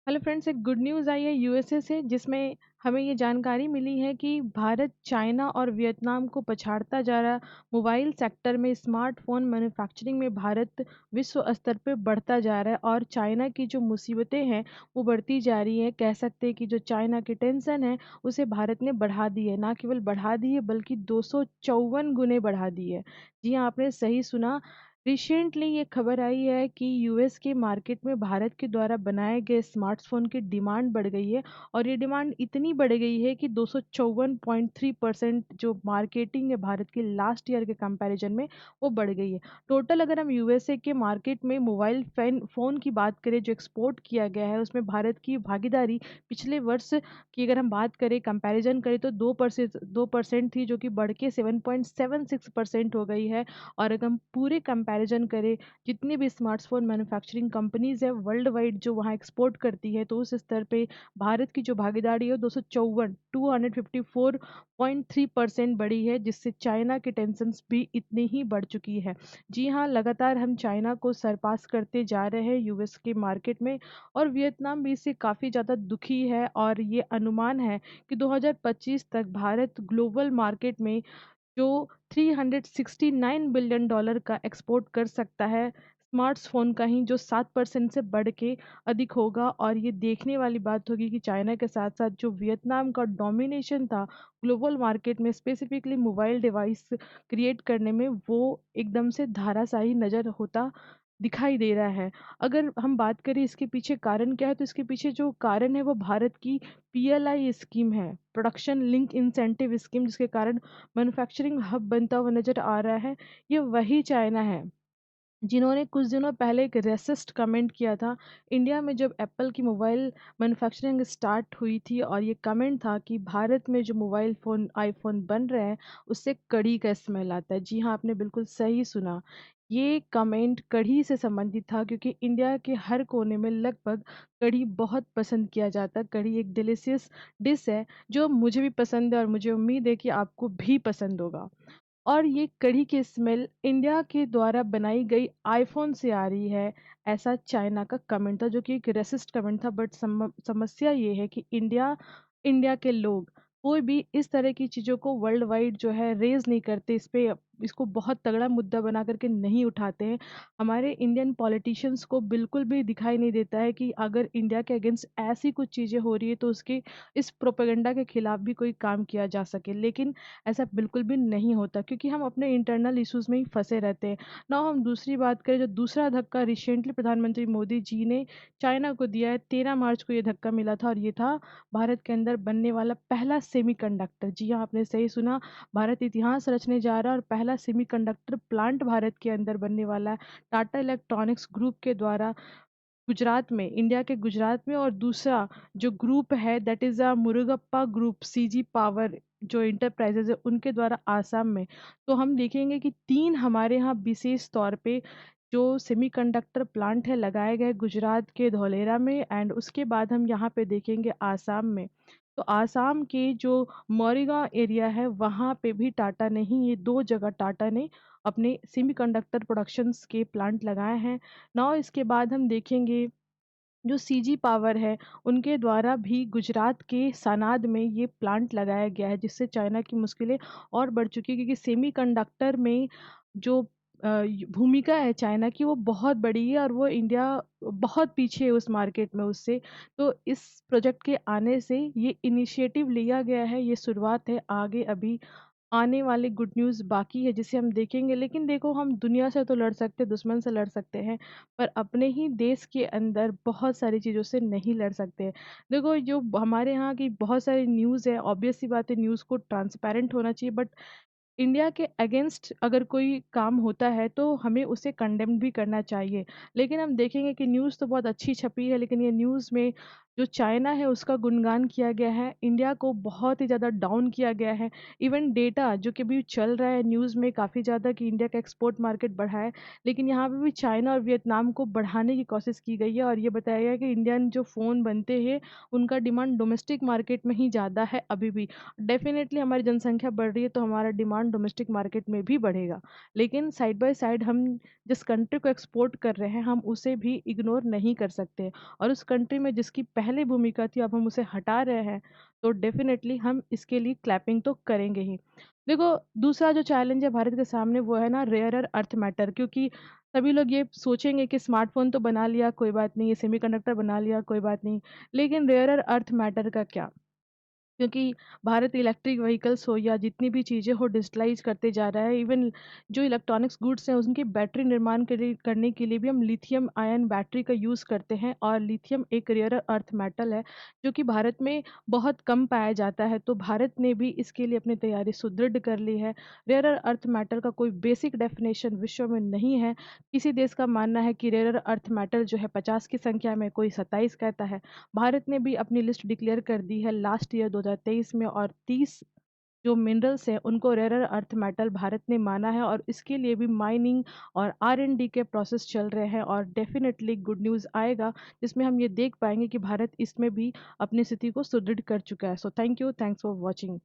Hello friends, एक good news आई है USA से जिसमें हमें ये जानकारी मिली है कि भारत चाइना और वियतनाम को पछाड़ता जा रहा। मोबाइल सेक्टर में स्मार्टफोन मैन्युफैक्चरिंग में भारत विश्व स्तर पे बढ़ता जा रहा है और चाइना की जो मुसीबतें हैं वो बढ़ती जा रही है। कह सकते हैं कि जो चाइना की टेंशन है उसे भारत ने बढ़ा दी है, ना केवल बढ़ा दी है बल्कि 254 गुने बढ़ा दी है। जी हाँ, आपने सही सुना। रिसेंटली ये खबर आई है कि यूएस के मार्केट में भारत के द्वारा बनाए गए स्मार्टफ़ोन की डिमांड बढ़ गई है और ये डिमांड इतनी बढ़ गई है कि 254.3% जो मार्केटिंग है भारत की लास्ट ईयर के कंपैरिजन में वो बढ़ गई है। टोटल अगर हम यूएसए के मार्केट में मोबाइल फ़ोन की बात करें जो एक्सपोर्ट किया गया है उसमें भारत की भागीदारी पिछले वर्ष की अगर हम बात करें कंपैरिजन करें तो 2% थी जो कि बढ़ के 7.76% हो गई है। और अगर हम पूरे कंपैरिजन करें जितनी भी स्मार्टफ़ोन मैन्युफैक्चरिंग कंपनीज़ है वर्ल्ड वाइड जो वहाँ एक्सपोर्ट करती है तो उस स्तर पे भारत की जो भागीदारी है 254.3% बढ़ी है, जिससे चाइना के टेंशन्स भी इतनी ही बढ़ चुकी है। जी हाँ, लगातार हम चाइना को सरपास करते जा रहे हैं यूएस के मार्केट में और वियतनाम भी इससे काफ़ी ज़्यादा दुखी है और ये अनुमान है कि 2025 तक भारत ग्लोबल मार्केट में जो $369 बिलियन का एक्सपोर्ट कर सकता है, स्मार्टफ़ोन का ही जो 7% से बढ़ के अधिक होगा। और ये देखने वाली बात होगी कि चाइना के साथ-साथ जो वियतनाम का डोमिनेशन था ग्लोबल मार्केट में स्पेसिफ़िकली मोबाइल डिवाइस क्रिएट करने में, वो एकदम से धराशायी नज़र होता दिखाई दे रहा है। अगर हम बात करें इसके पीछे कारण क्या है, तो इसके पीछे जो कारण है वो भारत की पीएलआई स्कीम है, प्रोडक्शन लिंक इंसेंटिव स्कीम, जिसके कारण मैन्युफैक्चरिंग हब बनता हुआ नज़र आ रहा है। ये वही चाइना है जिन्होंने कुछ दिनों पहले एक रेसिस्ट कमेंट किया था इंडिया में जब एप्पल की मोबाइल मैन्युफैक्चरिंग स्टार्ट हुई थी, और ये कमेंट था कि भारत में जो मोबाइल फ़ोन आईफ़ोन बन रहे हैं उससे कढ़ी का स्मेल आता है। जी हाँ, आपने बिल्कुल सही सुना। ये कमेंट कढ़ी से संबंधित था क्योंकि इंडिया के हर कोने में लगभग कढ़ी बहुत पसंद किया जाता है। कढ़ी एक डिलीशियस डिश है जो मुझे भी पसंद है और मुझे उम्मीद है कि आपको भी पसंद होगा। और ये कढ़ी की स्मेल इंडिया के द्वारा बनाई गई आईफ़ोन से आ रही है, ऐसा चाइना का कमेंट था जो कि एक रेसिस्ट कमेंट था। बट समस्या ये है कि इंडिया इंडिया के लोग कोई भी इस तरह की चीज़ों को वर्ल्ड वाइड जो है रेज़ नहीं करते, इसको बहुत तगड़ा मुद्दा बना कर के नहीं उठाते हैं। हमारे इंडियन पॉलिटिशियंस को बिल्कुल भी दिखाई नहीं देता है कि अगर इंडिया के अगेंस्ट ऐसी कुछ चीज़ें हो रही है तो उसके इस प्रोपेगेंडा के खिलाफ भी कोई काम किया जा सके। लेकिन ऐसा बिल्कुल भी नहीं होता क्योंकि हम अपने इंटरनल इश्यूज़ में ही फँसे रहते हैं। ना हम दूसरी बात करें, जो दूसरा धक्का रिसेंटली प्रधानमंत्री मोदी जी ने चाइना को दिया है, 13 मार्च को ये धक्का मिला था और ये था भारत के अंदर बनने वाला पहला सेमीकंडक्टर। जी हाँ, आपने सही सुना, भारत इतिहास रचने जा रहा है और पहला सेमीकंडक्टर प्लांट भारत के अंदर बनने वाला है। टाटा इलेक्ट्रॉनिक्स ग्रुप के द्वारा गुजरात में, इंडिया के गुजरात में, और दूसरा जो ग्रुप है that is Murugappa group CG power जो एंटरप्राइजेज़ है उनके द्वारा आसाम में। तो हम देखेंगे कि 3 हमारे यहाँ विशेष तौर पे जो सेमीकंडक्टर प्लांट है लगाए गए गुजरात के धौलेरा में, एंड उसके बाद हम यहाँ पे देखेंगे आसाम में। तो आसाम के जो मौरीगाँव एरिया है वहाँ पे भी टाटा ने ही, ये 2 जगह टाटा ने अपने सेमीकंडक्टर प्रोडक्शंस के प्लांट लगाए हैं। नाउ इसके बाद हम देखेंगे जो सीजी पावर है, उनके द्वारा भी गुजरात के सानाद में ये प्लांट लगाया गया है, जिससे चाइना की मुश्किलें और बढ़ चुकी है क्योंकि सेमीकंडक्टर में जो भूमिका है चाइना की वो बहुत बड़ी है और वो इंडिया बहुत पीछे है उस मार्केट में उससे। तो इस प्रोजेक्ट के आने से ये इनिशिएटिव लिया गया है, ये शुरुआत है, आगे अभी आने वाले गुड न्यूज़ बाकी है जिसे हम देखेंगे। लेकिन देखो, हम दुनिया से तो लड़ सकते, दुश्मन से लड़ सकते हैं, पर अपने ही देश के अंदर बहुत सारी चीज़ों से नहीं लड़ सकते। देखो, जो हमारे यहाँ की बहुत सारी न्यूज़ है, ऑब्वियस सी बात है न्यूज़ को ट्रांसपेरेंट होना चाहिए, बट इंडिया के अगेंस्ट अगर कोई काम होता है तो हमें उसे कंडेम भी करना चाहिए। लेकिन हम देखेंगे कि न्यूज़ तो बहुत अच्छी छपी है लेकिन ये न्यूज़ में जो चाइना है उसका गुणगान किया गया है, इंडिया को बहुत ही ज़्यादा डाउन किया गया है। इवन डेटा जो कि अभी चल रहा है न्यूज़ में काफ़ी ज़्यादा कि इंडिया का एक्सपोर्ट मार्केट बढ़ा है, लेकिन यहाँ पे भी चाइना और वियतनाम को बढ़ाने की कोशिश की गई है और ये बताया गया है कि इंडियन जो फ़ोन बनते हैं, उनका डिमांड डोमेस्टिक मार्केट में ही ज़्यादा है अभी भी। डेफ़िनेटली हमारी जनसंख्या बढ़ रही है तो हमारा डिमांड डोमेस्टिक मार्केट में भी बढ़ेगा। लेकिन साइड बाय साइड हम जिस कंट्री को एक्सपोर्ट कर रहे हैं, हम उसे भी इग्नोर नहीं कर सकते और उस कंट्री में जिसकी पहले भूमिका थी, अब हम उसे हटा रहे हैं, तो डेफ़िनेटली हम इसके लिए क्लैपिंग तो करेंगे ही। देखो, दूसरा जो चैलेंज है भारत के सामने वो है ना रेयर अर्थ मैटर, क्योंकि सभी लोग ये सोचेंगे कि स्मार्टफ़ोन तो बना लिया, कोई बात नहीं, ये सेमीकंडक्टर बना लिया, कोई बात नहीं, लेकिन रेयर अर्थ मैटर का क्या? क्योंकि भारत इलेक्ट्रिक व्हीकल्स हो या जितनी भी चीज़ें हो डिजिटलाइज़ करते जा रहा है। इवन जो इलेक्ट्रॉनिक्स गुड्स हैं उनकी बैटरी निर्माण करने के लिए भी हम लिथियम आयन बैटरी का यूज़ करते हैं और लिथियम एक रेयर अर्थ मेटल है जो कि भारत में बहुत कम पाया जाता है। तो भारत ने भी इसके लिए अपनी तैयारी सुदृढ़ कर ली है। रेयर अर्थ मेटल का कोई बेसिक डेफिनेशन विश्व में नहीं है। किसी देश का मानना है कि रेयर अर्थ मेटल जो है 50 की संख्या में, कोई 27 कहता है। भारत ने भी अपनी लिस्ट डिक्लेयर कर दी है लास्ट ईयर 2023 में और 30 जो मिनरल्स हैं उनको रेयर अर्थ मेटल भारत ने माना है और इसके लिए भी माइनिंग और आर-एन-डी के प्रोसेस चल रहे हैं और डेफ़िनेटली गुड न्यूज़ आएगा जिसमें हम ये देख पाएँगे कि भारत इसमें भी अपनी स्थिति को सुदृढ़ कर चुका है। So thank you, thanks for watching.